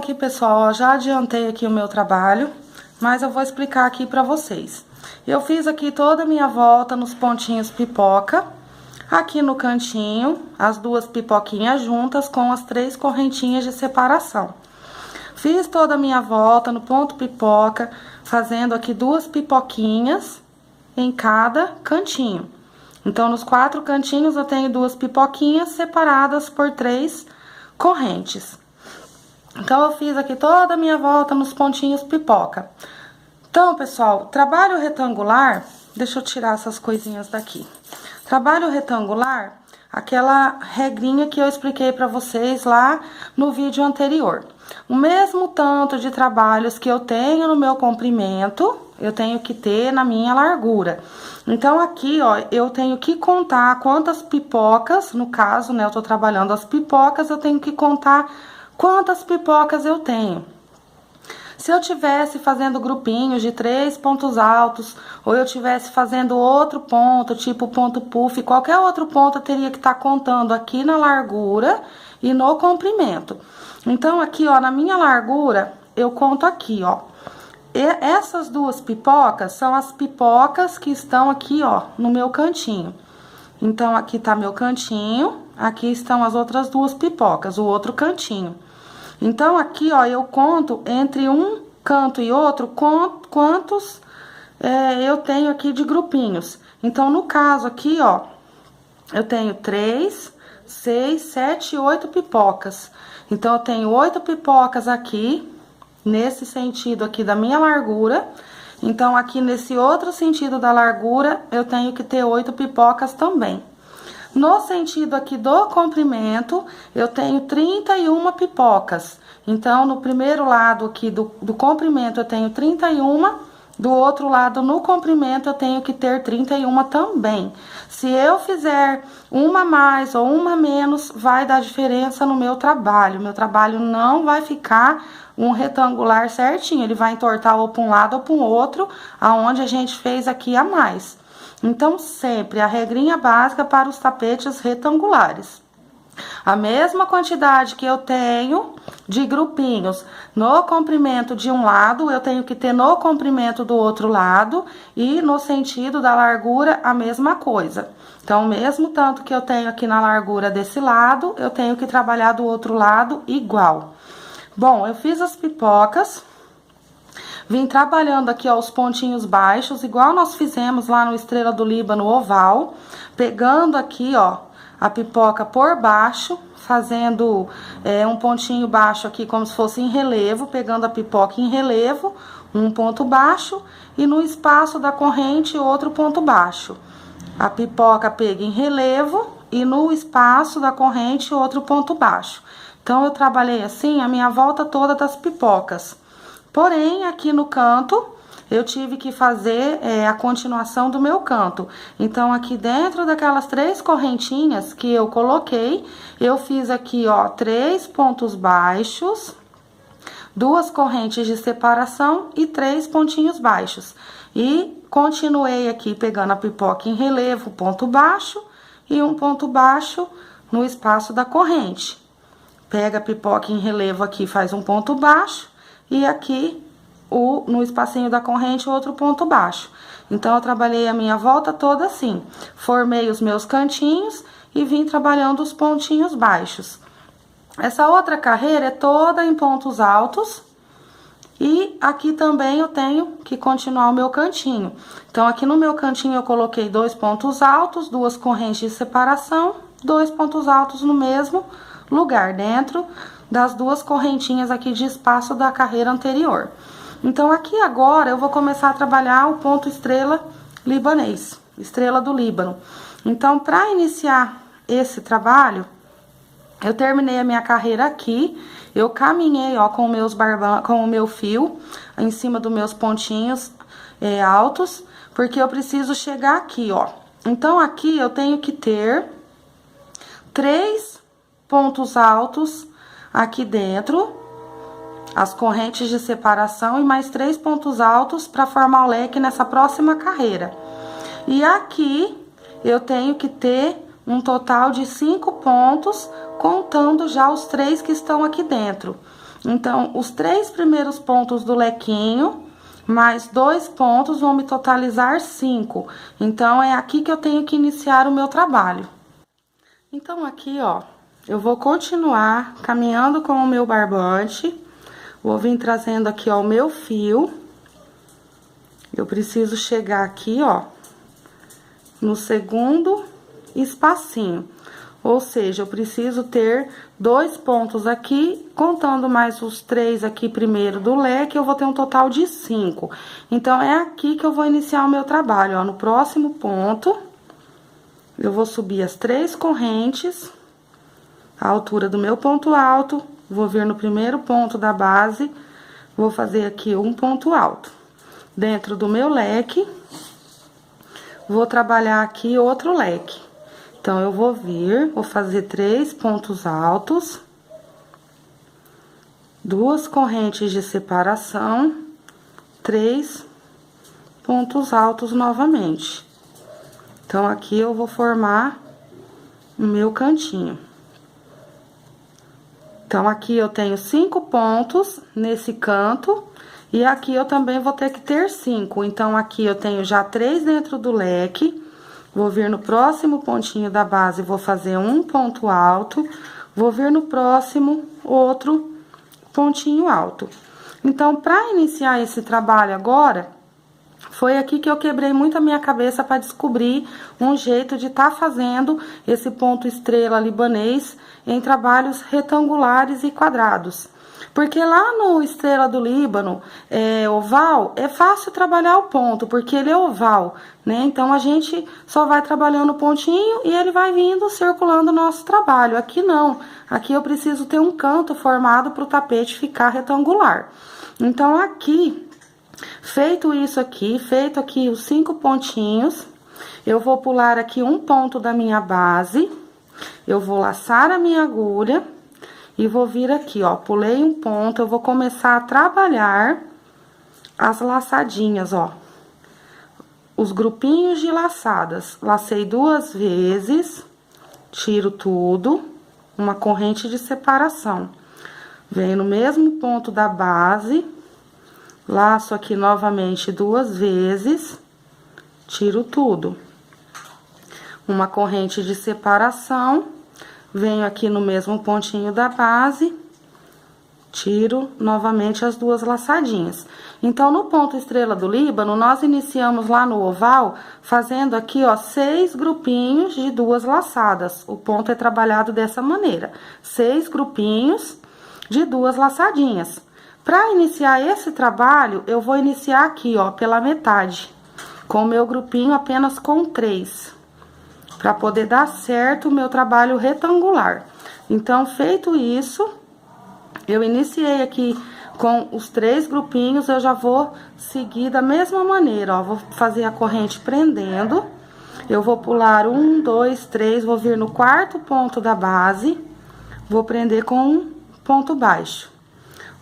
aqui, pessoal, ó, já adiantei aqui o meu trabalho, mas eu vou explicar aqui pra vocês. Eu fiz aqui toda a minha volta nos pontinhos pipoca, aqui no cantinho, as duas pipoquinhas juntas com as 3 correntinhas de separação. Fiz toda a minha volta no ponto pipoca, fazendo aqui 2 pipoquinhas em cada cantinho. Então, nos 4 cantinhos eu tenho 2 pipoquinhas separadas por 3 correntes. Então, eu fiz aqui toda a minha volta nos pontinhos pipoca. Então, pessoal, trabalho retangular, deixa eu tirar essas coisinhas daqui. Trabalho retangular, aquela regrinha que eu expliquei pra vocês lá no vídeo anterior. O mesmo tanto de trabalhos que eu tenho no meu comprimento, eu tenho que ter na minha largura. Então, aqui, ó, eu tenho que contar quantas pipocas, no caso, né, eu tô trabalhando as pipocas, eu tenho que contar quantas pipocas eu tenho. Se eu tivesse fazendo grupinhos de 3 pontos altos, ou eu tivesse fazendo outro ponto, tipo ponto puff, qualquer outro ponto eu teria que estar contando aqui na largura e no comprimento. Então, aqui, ó, na minha largura, eu conto aqui, ó. E essas 2 pipocas são as pipocas que estão aqui, ó, no meu cantinho. Então, aqui tá meu cantinho, aqui estão as outras 2 pipocas, o outro cantinho. Então, aqui, ó, eu conto entre um canto e outro quantos eu tenho aqui de grupinhos. Então, no caso aqui, ó, eu tenho 3, 6, 7 e 8 pipocas. Então, eu tenho 8 pipocas aqui, nesse sentido aqui da minha largura. Então, aqui nesse outro sentido da largura, eu tenho que ter 8 pipocas também. No sentido aqui do comprimento, eu tenho 31 pipocas. Então, no primeiro lado aqui do comprimento, eu tenho 31. Do outro lado, no comprimento, eu tenho que ter 31 também. Se eu fizer uma mais ou uma menos, vai dar diferença no meu trabalho. Meu trabalho não vai ficar um retangular certinho. Ele vai entortar ou para um lado ou para o outro, aonde a gente fez aqui a mais. Então, sempre a regrinha básica para os tapetes retangulares. A mesma quantidade que eu tenho de grupinhos no comprimento de um lado, eu tenho que ter no comprimento do outro lado e no sentido da largura a mesma coisa. Então, o mesmo tanto que eu tenho aqui na largura desse lado, eu tenho que trabalhar do outro lado igual. Bom, eu fiz as pipocas. Vim trabalhando aqui, ó, os pontinhos baixos, igual nós fizemos lá no Estrela do Líbano oval. Pegando aqui, ó, a pipoca por baixo, fazendo um pontinho baixo aqui como se fosse em relevo. Pegando a pipoca em relevo, um ponto baixo. E no espaço da corrente, outro ponto baixo. A pipoca pega em relevo e no espaço da corrente, outro ponto baixo. Então, eu trabalhei assim a minha volta toda das pipocas. Porém, aqui no canto, eu tive que fazer a continuação do meu canto. Então, aqui dentro daquelas 3 correntinhas que eu coloquei, eu fiz aqui, ó, 3 pontos baixos, 2 correntes de separação e 3 pontinhos baixos. E continuei aqui pegando a pipoca em relevo, ponto baixo, e um ponto baixo no espaço da corrente. Pega a pipoca em relevo aqui, faz um ponto baixo. E aqui, no espacinho da corrente, outro ponto baixo. Então, eu trabalhei a minha volta toda assim. Formei os meus cantinhos e vim trabalhando os pontinhos baixos. Essa outra carreira é toda em pontos altos. E aqui também eu tenho que continuar o meu cantinho. Então, aqui no meu cantinho eu coloquei 2 pontos altos, 2 correntes de separação, 2 pontos altos no mesmo lugar, dentro das 2 correntinhas aqui de espaço da carreira anterior. Então, aqui agora eu vou começar a trabalhar o ponto estrela libanês, Estrela do Líbano. Então, para iniciar esse trabalho, eu terminei a minha carreira aqui, eu caminhei, ó, com o meu fio em cima dos meus pontinhos altos, porque eu preciso chegar aqui, ó. Então, aqui eu tenho que ter 3 pontos altos aqui dentro, as correntes de separação e mais 3 pontos altos para formar o leque nessa próxima carreira. E aqui eu tenho que ter um total de 5 pontos, contando já os 3 que estão aqui dentro. Então, os 3 primeiros pontos do lequinho, mais 2 pontos, vão me totalizar 5. Então, é aqui que eu tenho que iniciar o meu trabalho. Então, aqui, ó, eu vou continuar caminhando com o meu barbante. Vou vir trazendo aqui, ó, o meu fio. Eu preciso chegar aqui, ó, no segundo espacinho. Ou seja, eu preciso ter 2 pontos aqui, contando mais os 3 aqui primeiro do leque, eu vou ter um total de 5. Então, é aqui que eu vou iniciar o meu trabalho, ó. No próximo ponto, eu vou subir as 3 correntes, a altura do meu ponto alto, vou vir no primeiro ponto da base, vou fazer aqui um ponto alto. Dentro do meu leque, vou trabalhar aqui outro leque. Então, eu vou vir, vou fazer 3 pontos altos, 2 correntes de separação, 3 pontos altos novamente. Então, aqui eu vou formar o meu cantinho. Então, aqui eu tenho 5 pontos nesse canto, e aqui eu também vou ter que ter 5. Então, aqui eu tenho já 3 dentro do leque. Vou vir no próximo pontinho da base, vou fazer um ponto alto, vou vir no próximo outro pontinho alto. Então, para iniciar esse trabalho agora, foi aqui que eu quebrei muito a minha cabeça para descobrir um jeito de estar fazendo esse ponto estrela libanês em trabalhos retangulares e quadrados. Porque lá no Estrela do Líbano, oval, é fácil trabalhar o ponto, porque ele é oval, né? Então, a gente só vai trabalhando o pontinho e ele vai vindo circulando o nosso trabalho. Aqui não, aqui eu preciso ter um canto formado para o tapete ficar retangular. Então, aqui, feito isso aqui, feito aqui os 5 pontinhos, eu vou pular aqui um ponto da minha base, eu vou laçar a minha agulha. E vou vir aqui, ó, pulei um ponto, eu vou começar a trabalhar as laçadinhas, ó. Os grupinhos de laçadas. Lacei 2 vezes, tiro tudo, uma corrente de separação. Venho no mesmo ponto da base, laço aqui novamente 2 vezes, tiro tudo. Uma corrente de separação. Venho aqui no mesmo pontinho da base, tiro novamente as 2 laçadinhas. Então, no ponto Estrela do Líbano, nós iniciamos lá no oval, fazendo aqui, ó, 6 grupinhos de 2 laçadas. O ponto é trabalhado dessa maneira, 6 grupinhos de 2 laçadinhas. Para iniciar esse trabalho, eu vou iniciar aqui, ó, pela metade, com o meu grupinho apenas com 3. Para poder dar certo o meu trabalho retangular. Então, feito isso, eu iniciei aqui com os 3 grupinhos, eu já vou seguir da mesma maneira, ó. Vou fazer a corrente prendendo, eu vou pular 1, 2, 3, vou vir no 4º ponto da base, vou prender com um ponto baixo.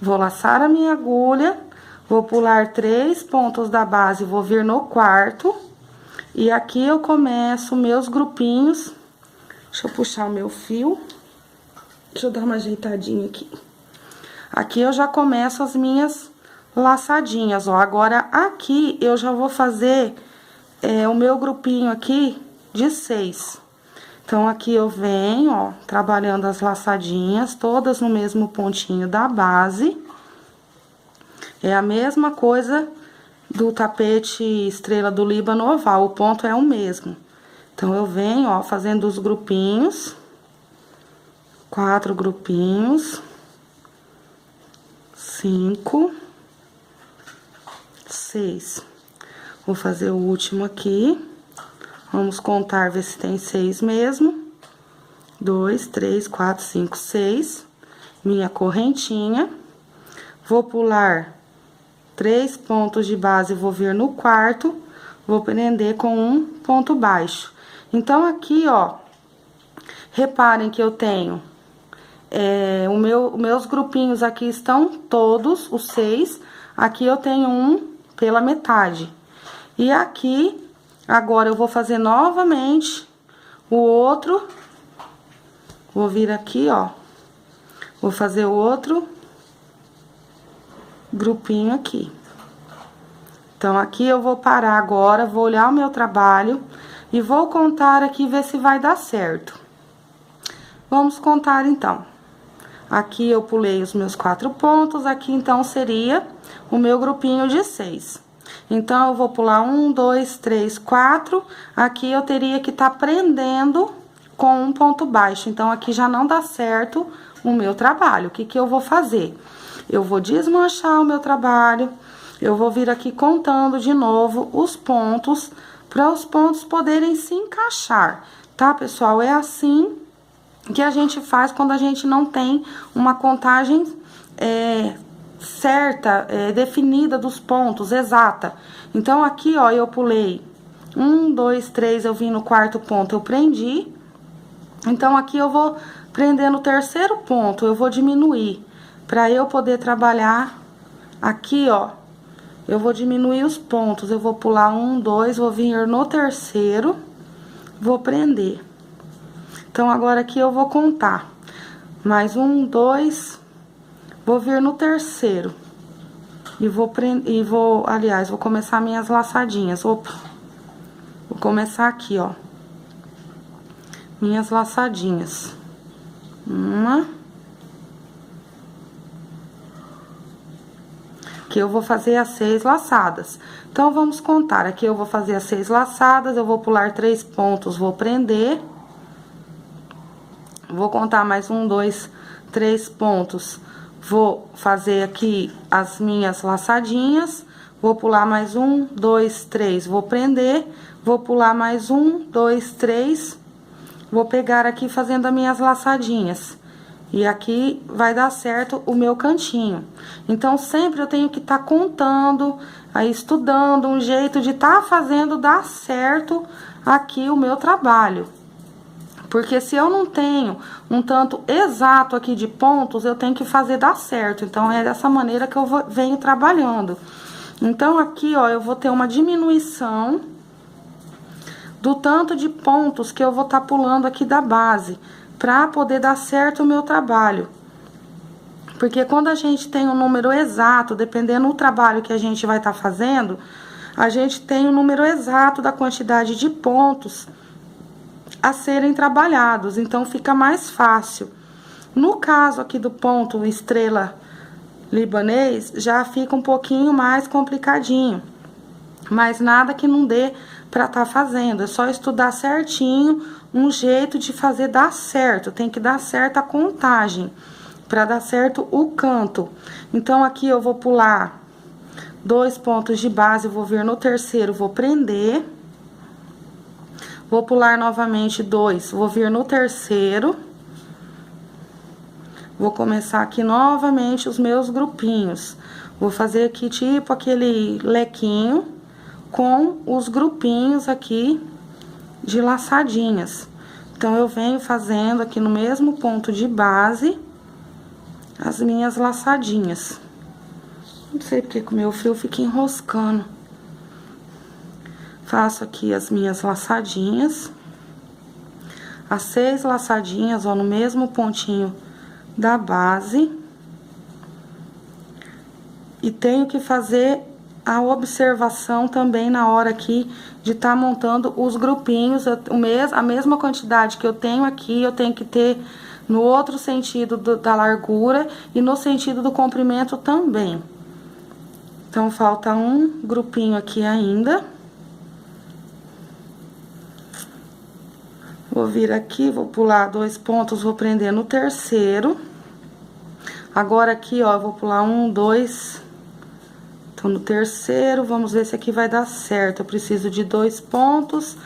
Vou laçar a minha agulha, vou pular 3 pontos da base, vou vir no 4º. E aqui eu começo meus grupinhos. Deixa eu puxar o meu fio. Deixa eu dar uma ajeitadinha aqui. Aqui eu já começo as minhas laçadinhas, ó. Agora, aqui eu já vou fazer o meu grupinho aqui de 6. Então, aqui eu venho, ó, trabalhando as laçadinhas, todas no mesmo pontinho da base. É a mesma coisa do tapete Estrela do Líbano oval, o ponto é o mesmo. Então, eu venho, ó, fazendo os grupinhos, 4 grupinhos, 5, 6. Vou fazer o último aqui, vamos contar, ver se tem 6 mesmo. 2, 3, 4, 5, 6, minha correntinha. Vou pular 3 pontos de base, vou vir no 4º, vou prender com um ponto baixo. Então, aqui, ó, reparem que eu tenho, meus grupinhos aqui estão todos, os 6, aqui eu tenho um pela metade. E aqui, agora eu vou fazer novamente o outro, vou vir aqui, ó, vou fazer o outro grupinho aqui. Então, aqui eu vou parar agora, vou olhar o meu trabalho e vou contar aqui, ver se vai dar certo. Vamos contar, então. Aqui eu pulei os meus 4 pontos, aqui então seria o meu grupinho de 6. Então, eu vou pular 1, 2, 3, 4. Aqui eu teria que estar prendendo com um ponto baixo. Então, aqui já não dá certo o meu trabalho. O que que eu vou fazer? Eu vou desmanchar o meu trabalho, eu vou vir aqui contando de novo os pontos, para os pontos poderem se encaixar, tá, pessoal? É assim que a gente faz quando a gente não tem uma contagem certa, definida dos pontos, exata. Então, aqui, ó, eu pulei 1, 2, 3, eu vim no 4º ponto, eu prendi. Então, aqui eu vou prender no 3º ponto, eu vou diminuir, para eu poder trabalhar aqui, ó. Eu vou diminuir os pontos, eu vou pular 1, 2, vou vir no 3º, vou prender. Então, agora aqui eu vou contar. Mais 1, 2, vou vir no 3º. E vou prender, aliás, vou começar minhas laçadinhas. Opa! Vou começar aqui, ó. Minhas laçadinhas. Uma. Aqui eu vou fazer as 6 laçadas. Então, vamos contar. Aqui eu vou fazer as 6 laçadas, eu vou pular 3 pontos, vou prender. Vou contar mais 1, 2, 3 pontos. Vou fazer aqui as minhas laçadinhas. Vou pular mais 1, 2, 3, vou prender. Vou pular mais 1, 2, 3. Vou pegar aqui fazendo as minhas laçadinhas. E aqui vai dar certo o meu cantinho. Então, sempre eu tenho que estar contando, aí estudando um jeito de estar fazendo dar certo aqui o meu trabalho. Porque se eu não tenho um tanto exato aqui de pontos, eu tenho que fazer dar certo. Então, é dessa maneira que eu venho trabalhando. Então, aqui, ó, eu vou ter uma diminuição do tanto de pontos que eu vou estar pulando aqui da base, para poder dar certo o meu trabalho. Porque quando a gente tem um número exato, dependendo do trabalho que a gente vai estar fazendo, a gente tem um número exato da quantidade de pontos a serem trabalhados, então fica mais fácil. No caso aqui do ponto estrela libanês, já fica um pouquinho mais complicadinho, mas nada que não dê para estar fazendo, é só estudar certinho um jeito de fazer dar certo. Tem que dar certo a contagem, para dar certo o canto. Então, aqui eu vou pular 2 pontos de base, vou vir no 3º, vou prender. Vou pular novamente 2, vou vir no 3º. Vou começar aqui novamente os meus grupinhos. Vou fazer aqui tipo aquele lequinho com os grupinhos aqui de laçadinhas. Então, eu venho fazendo aqui no mesmo ponto de base as minhas laçadinhas. Não sei porque que o meu fio fica enroscando. Faço aqui as minhas laçadinhas. As 6 laçadinhas, ó, no mesmo pontinho da base. E tenho que fazer a observação também na hora aqui de estar montando os grupinhos. A mesma quantidade que eu tenho aqui, eu tenho que ter no outro sentido da largura e no sentido do comprimento também. Então, falta um grupinho aqui ainda. Vou vir aqui, vou pular 2 pontos, vou prender no 3º. Agora, aqui, ó, eu vou pular 1, 2... Então, no 3º, vamos ver se aqui vai dar certo. Eu preciso de 2 pontos,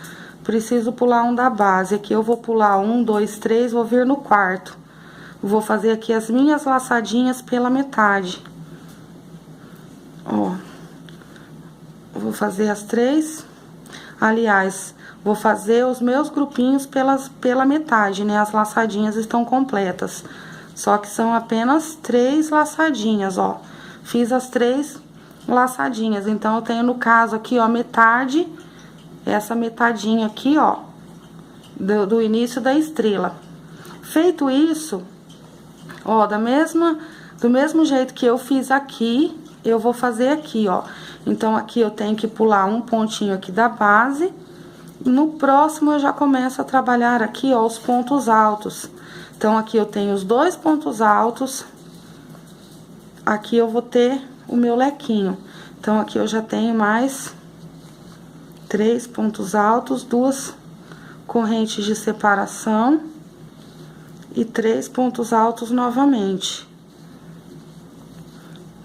preciso pular um da base. Aqui eu vou pular 1, 2, 3, vou vir no 4º. Vou fazer aqui as minhas laçadinhas pela metade. Ó. Vou fazer as 3. Aliás, vou fazer os meus grupinhos pela metade, né? As laçadinhas estão completas. Só que são apenas 3 laçadinhas, ó. Fiz as 3 laçadinhas. Então, eu tenho no caso aqui, ó, metade, essa metadinha aqui, ó, do início da estrela. Feito isso, ó, do mesmo jeito que eu fiz aqui, eu vou fazer aqui, ó. Então, aqui eu tenho que pular um pontinho aqui da base. No próximo, eu já começo a trabalhar aqui, ó, os pontos altos. Então, aqui eu tenho os 2 pontos altos. Aqui eu vou ter o meu lequinho. Então, aqui eu já tenho mais 3 pontos altos, 2 correntes de separação e 3 pontos altos novamente.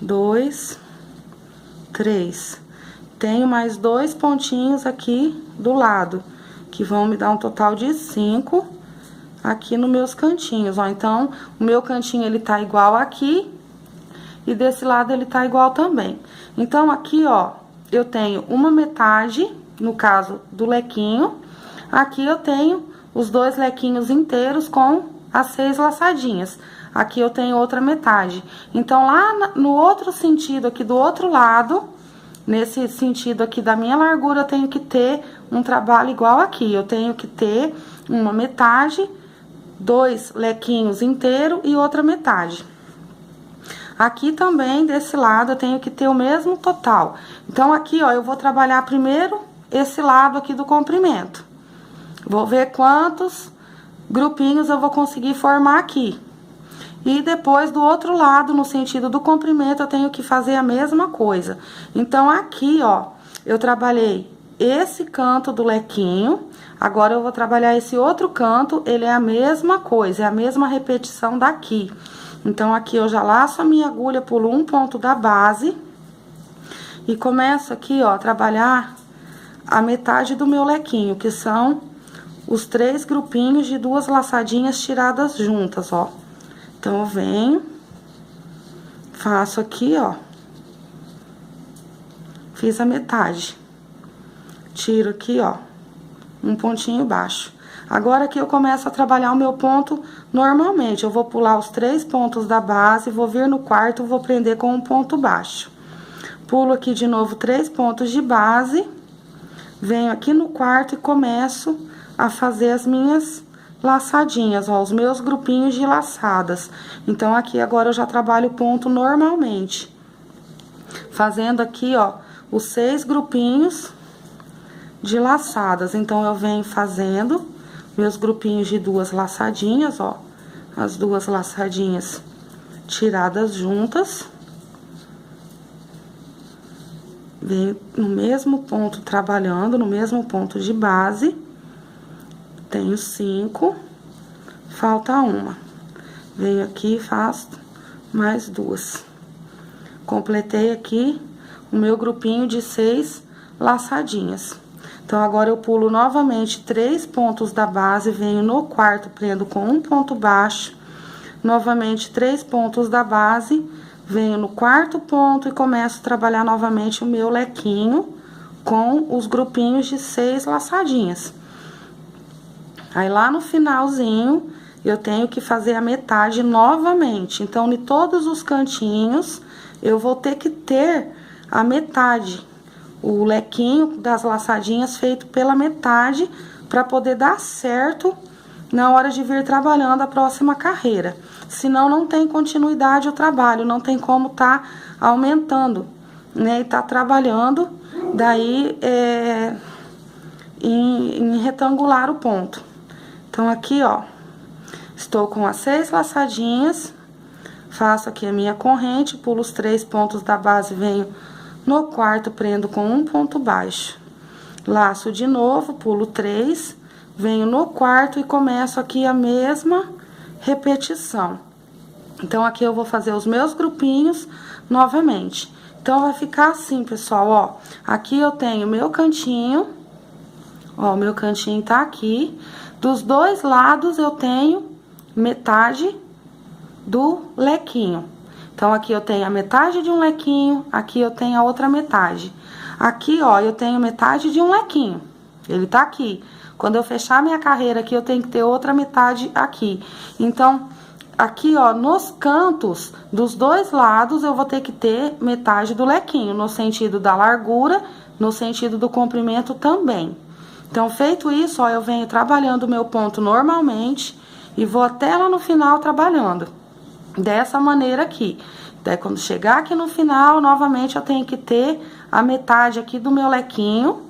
2, 3. Tenho mais 2 pontinhos aqui do lado, que vão me dar um total de 5 aqui nos meus cantinhos, ó. Então, o meu cantinho, ele tá igual aqui, e desse lado ele tá igual também. Então, aqui, ó, eu tenho uma metade, no caso do lequinho. Aqui eu tenho os 2 lequinhos inteiros com as 6 laçadinhas. Aqui eu tenho outra metade. Então, lá no outro sentido aqui do outro lado, nesse sentido aqui da minha largura, eu tenho que ter um trabalho igual aqui. Eu tenho que ter uma metade, 2 lequinhos inteiros e outra metade. Aqui também, desse lado, eu tenho que ter o mesmo total. Então, aqui, ó, eu vou trabalhar primeiro esse lado aqui do comprimento. Vou ver quantos grupinhos eu vou conseguir formar aqui. E depois, do outro lado, no sentido do comprimento, eu tenho que fazer a mesma coisa. Então, aqui, ó, eu trabalhei esse canto do lequinho. Agora, eu vou trabalhar esse outro canto, ele é a mesma coisa, é a mesma repetição daqui. Então, aqui eu já laço a minha agulha, pulo um ponto da base. E começo aqui, ó, a trabalhar a metade do meu lequinho, que são os 3 grupinhos de 2 laçadinhas tiradas juntas, ó. Então, eu venho, faço aqui, ó, fiz a metade, tiro aqui, ó, um pontinho baixo. Agora, aqui eu começo a trabalhar o meu ponto normalmente. Eu vou pular os 3 pontos da base, vou vir no quarto, vou prender com um ponto baixo. Pulo aqui de novo 3 pontos de base, venho aqui no quarto e começo a fazer as minhas laçadinhas, ó, os meus grupinhos de laçadas. Então, aqui agora eu já trabalho o ponto normalmente. Fazendo aqui, ó, os 6 grupinhos de laçadas. Então, eu venho fazendo meus grupinhos de 2 laçadinhas, ó. As 2 laçadinhas tiradas juntas. Venho no mesmo ponto trabalhando, no mesmo ponto de base. Tenho 5, falta uma. Venho aqui e faço mais 2. Completei aqui o meu grupinho de 6 laçadinhas. Então, agora eu pulo novamente 3 pontos da base, venho no quarto, prendo com um ponto baixo. Novamente, 3 pontos da base, venho no quarto ponto e começo a trabalhar novamente o meu lequinho com os grupinhos de 6 laçadinhas. Aí, lá no finalzinho, eu tenho que fazer a metade novamente. Então, em todos os cantinhos, eu vou ter que ter a metade, o lequinho das laçadinhas feito pela metade, para poder dar certo na hora de vir trabalhando a próxima carreira. Senão, não tem continuidade o trabalho, não tem como tá aumentando, né? E tá trabalhando, daí, em retangular o ponto. Então, aqui, ó, estou com as 6 laçadinhas, faço aqui a minha corrente, pulo os 3 pontos da base, venho no quarto, prendo com um ponto baixo. Laço de novo, pulo 3, venho no quarto e começo aqui a mesma repetição. Então, aqui eu vou fazer os meus grupinhos novamente. Então, vai ficar assim, pessoal, ó. Aqui eu tenho meu cantinho, ó, o meu cantinho tá aqui. Dos 2 lados, eu tenho metade do lequinho. Então, aqui eu tenho a metade de um lequinho, aqui eu tenho a outra metade. Aqui, ó, eu tenho metade de um lequinho. Ele tá aqui. Quando eu fechar minha carreira aqui, eu tenho que ter outra metade aqui. Então, aqui, ó, nos cantos dos 2 lados, eu vou ter que ter metade do lequinho, no sentido da largura, no sentido do comprimento também. Então, feito isso, ó, eu venho trabalhando o meu ponto normalmente e vou até lá no final trabalhando. Dessa maneira aqui. Daí, quando chegar aqui no final, novamente eu tenho que ter a metade aqui do meu lequinho.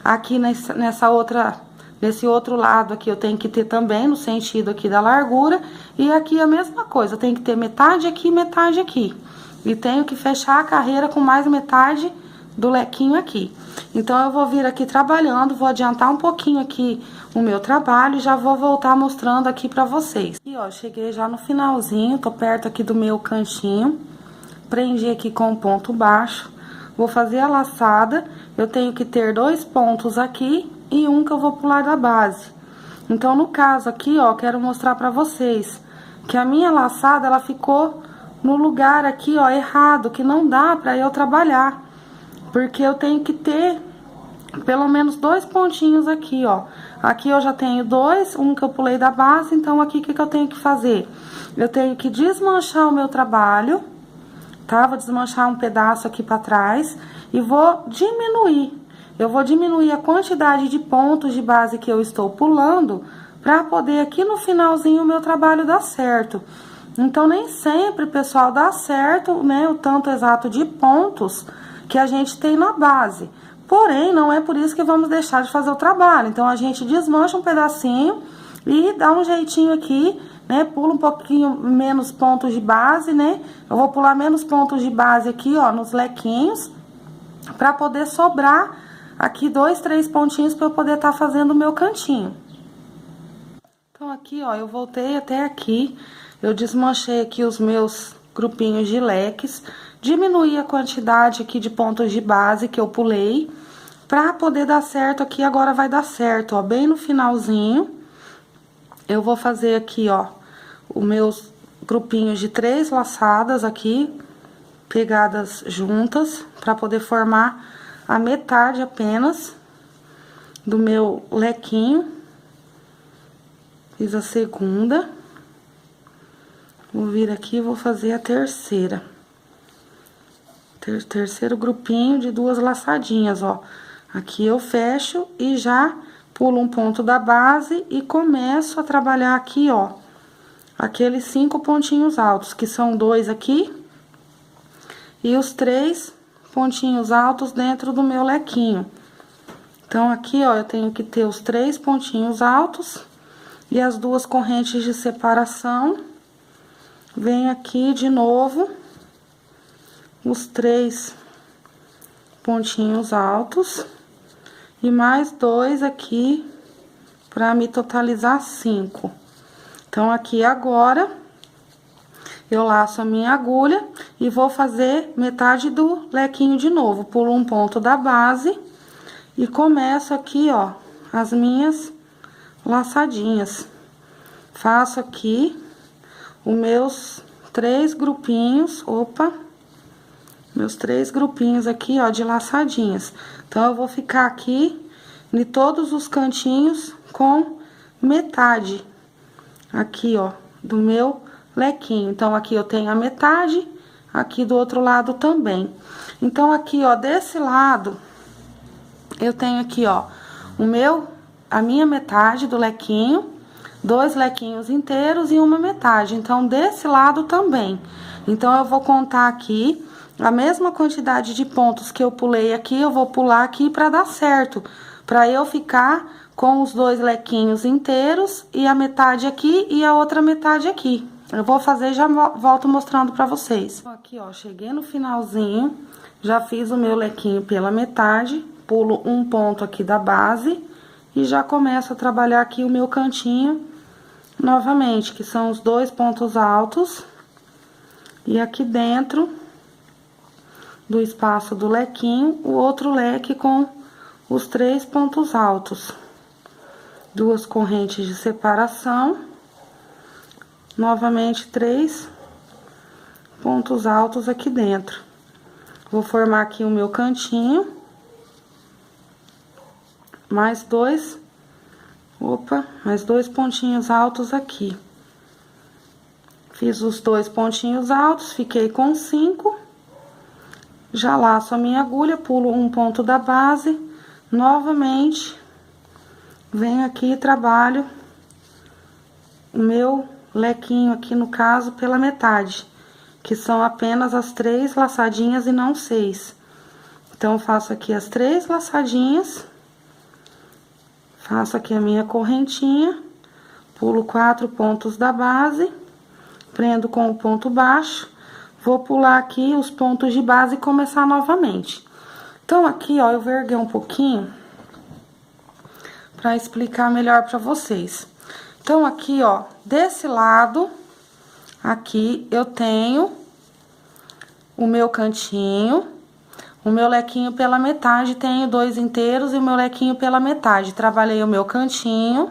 Aqui nesse outro lado aqui eu tenho que ter também, no sentido aqui da largura. E aqui a mesma coisa, eu tenho que ter metade aqui, metade aqui. E tenho que fechar a carreira com mais metade do lequinho aqui. Então, eu vou vir aqui trabalhando, vou adiantar um pouquinho aqui o meu trabalho e já vou voltar mostrando aqui pra vocês. E, ó, cheguei já no finalzinho, tô perto aqui do meu cantinho. Prendi aqui com um ponto baixo. Vou fazer a laçada. Eu tenho que ter 2 pontos aqui e um que eu vou pular da base. Então, no caso aqui, ó, quero mostrar pra vocês que a minha laçada, ela ficou no lugar aqui, ó, errado, que não dá pra eu trabalhar. Porque eu tenho que ter pelo menos 2 pontinhos aqui, ó. Aqui eu já tenho 2, um que eu pulei da base, então aqui o que eu tenho que fazer? Eu tenho que desmanchar o meu trabalho, tá? Vou desmanchar um pedaço aqui pra trás e vou diminuir. Eu vou diminuir a quantidade de pontos de base que eu estou pulando pra poder aqui no finalzinho o meu trabalho dar certo. Então, nem sempre, pessoal, dá certo, né, o tanto exato de pontos que a gente tem na base. Porém, não é por isso que vamos deixar de fazer o trabalho. Então, a gente desmancha um pedacinho e dá um jeitinho aqui, né? Pula um pouquinho menos pontos de base, né? Eu vou pular menos pontos de base aqui, ó, nos lequinhos, pra poder sobrar aqui 2, 3 pontinhos pra eu poder estar fazendo o meu cantinho. Então, aqui, ó, eu voltei até aqui, eu desmanchei aqui os meus grupinhos de leques, diminuí a quantidade aqui de pontos de base que eu pulei, pra poder dar certo aqui. Agora vai dar certo, ó, bem no finalzinho, eu vou fazer aqui, ó, os meus grupinhos de 3 laçadas aqui, pegadas juntas, pra poder formar a metade apenas do meu lequinho. Fiz a segunda. Vou vir aqui e vou fazer a terceira. Terceiro grupinho de 2 laçadinhas, ó. Aqui eu fecho e já pulo um ponto da base e começo a trabalhar aqui, ó, aqueles 5 pontinhos altos, que são 2 aqui e os 3 pontinhos altos dentro do meu lequinho. Então, aqui, ó, eu tenho que ter os 3 pontinhos altos e as 2 correntes de separação. Venho aqui de novo, os 3 pontinhos altos e mais 2 aqui pra me totalizar 5. Então, aqui agora, eu laço a minha agulha e vou fazer metade do lequinho de novo. Pulo um ponto da base e começo aqui, ó, as minhas laçadinhas. Faço aqui os meus 3 grupinhos, meus 3 grupinhos aqui, ó, de laçadinhas. Então, eu vou ficar aqui em todos os cantinhos com metade aqui, ó, do meu lequinho. Então, aqui eu tenho a metade, aqui do outro lado também. Então, aqui, ó, desse lado, eu tenho aqui, ó, a minha metade do lequinho, 2 lequinhos inteiros e uma metade. Então, desse lado também. Então, eu vou contar aqui a mesma quantidade de pontos que eu pulei aqui, eu vou pular aqui pra dar certo. Pra eu ficar com os 2 lequinhos inteiros e a metade aqui e a outra metade aqui. Eu vou fazer e já volto mostrando pra vocês. Aqui, ó, cheguei no finalzinho, já fiz o meu lequinho pela metade, pulo um ponto aqui da base e já começo a trabalhar aqui o meu cantinho novamente, que são os 2 pontos altos. E aqui dentro do espaço do lequinho, o outro leque com os 3 pontos altos. 2 correntes de separação. Novamente, 3 pontos altos aqui dentro. Vou formar aqui o meu cantinho. Mais 2, mais 2 pontinhos altos aqui. Fiz os 2 pontinhos altos, fiquei com 5. Já laço a minha agulha, pulo um ponto da base, novamente, venho aqui e trabalho o meu lequinho aqui, no caso, pela metade. que são apenas as 3 laçadinhas e não 6. Então, eu faço aqui as 3 laçadinhas, faço aqui a minha correntinha, pulo 4 pontos da base, prendo com o ponto baixo, vou pular aqui os pontos de base e começar novamente. Então, aqui, ó, eu vou erguer um pouquinho pra explicar melhor pra vocês. Então, aqui, ó, desse lado, aqui, eu tenho o meu cantinho, o meu lequinho pela metade, tenho 2 inteiros e o meu lequinho pela metade. Trabalhei o meu cantinho,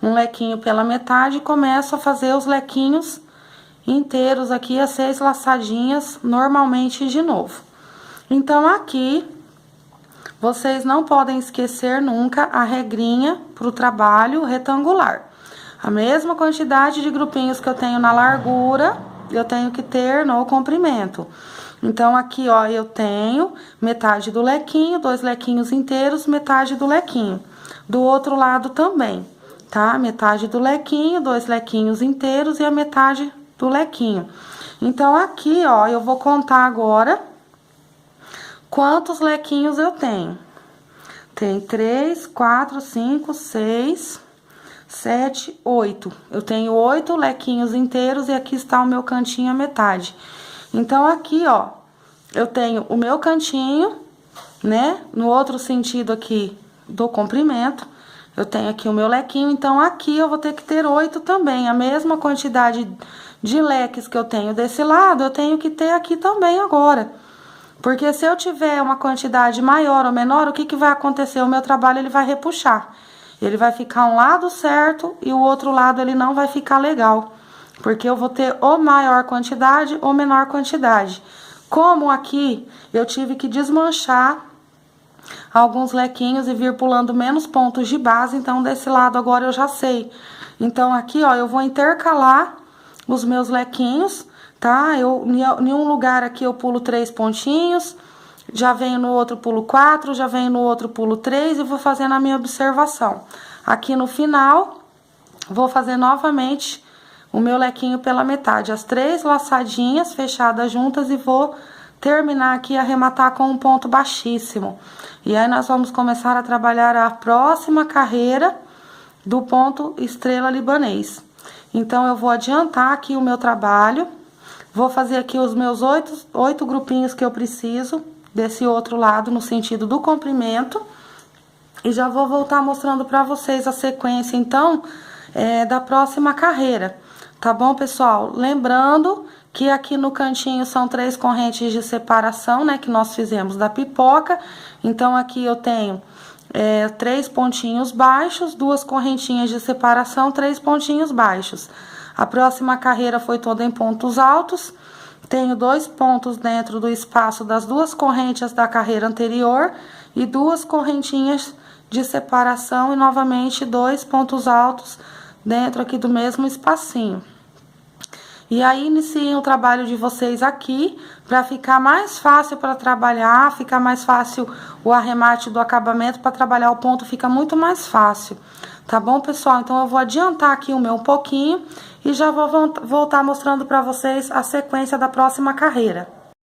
um lequinho pela metade e começo a fazer os lequinhos inteiros aqui, as 6 laçadinhas, normalmente de novo. Então, aqui, vocês não podem esquecer nunca a regrinha pro trabalho retangular. A mesma quantidade de grupinhos que eu tenho na largura, eu tenho que ter no comprimento. Então, aqui, ó, eu tenho metade do lequinho, 2 lequinhos inteiros, metade do lequinho. Do outro lado também, tá? Metade do lequinho, 2 lequinhos inteiros e a metade do lequinho. Então, aqui, ó, eu vou contar agora quantos lequinhos eu tenho. Tem 3, 4, 5, 6... 7, 8. Eu tenho 8 lequinhos inteiros e aqui está o meu cantinho a metade. Então, aqui, ó, eu tenho o meu cantinho, né? No outro sentido aqui do comprimento, eu tenho aqui o meu lequinho. Então, aqui eu vou ter que ter 8 também. A mesma quantidade de leques que eu tenho desse lado, eu tenho que ter aqui também agora. Porque se eu tiver uma quantidade maior ou menor, o que que vai acontecer? O meu trabalho, ele vai repuxar. Ele vai ficar um lado certo e o outro lado ele não vai ficar legal. Porque eu vou ter ou maior quantidade ou menor quantidade. Como aqui eu tive que desmanchar alguns lequinhos e vir pulando menos pontos de base, então desse lado agora eu já sei. Então aqui, ó, eu vou intercalar os meus lequinhos, tá? Em um lugar aqui eu pulo 3 pontinhos. Já venho no outro, pulo 4, já venho no outro, pulo 3 e vou fazendo a minha observação. Aqui no final, vou fazer novamente o meu lequinho pela metade. As 3 laçadinhas fechadas juntas e vou terminar aqui, arrematar com um ponto baixíssimo. E aí, nós vamos começar a trabalhar a próxima carreira do ponto estrela libanês. Então, eu vou adiantar aqui o meu trabalho. Vou fazer aqui os meus 8 grupinhos que eu preciso desse outro lado, no sentido do comprimento. E já vou voltar mostrando pra vocês a sequência, então, da próxima carreira. Tá bom, pessoal? Lembrando que aqui no cantinho são 3 correntes de separação, né? Que nós fizemos da pipoca. Então, aqui eu tenho 3 pontinhos baixos, 2 correntinhas de separação, 3 pontinhos baixos. A próxima carreira foi toda em pontos altos. Tenho 2 pontos dentro do espaço das 2 correntes da carreira anterior e 2 correntinhas de separação e novamente 2 pontos altos dentro aqui do mesmo espacinho. E aí, iniciem o trabalho de vocês aqui, para ficar mais fácil para trabalhar, ficar mais fácil o arremate do acabamento, para trabalhar o ponto fica muito mais fácil. Tá bom, pessoal? Então, eu vou adiantar aqui o meu um pouquinho e já vou voltar mostrando para vocês a sequência da próxima carreira.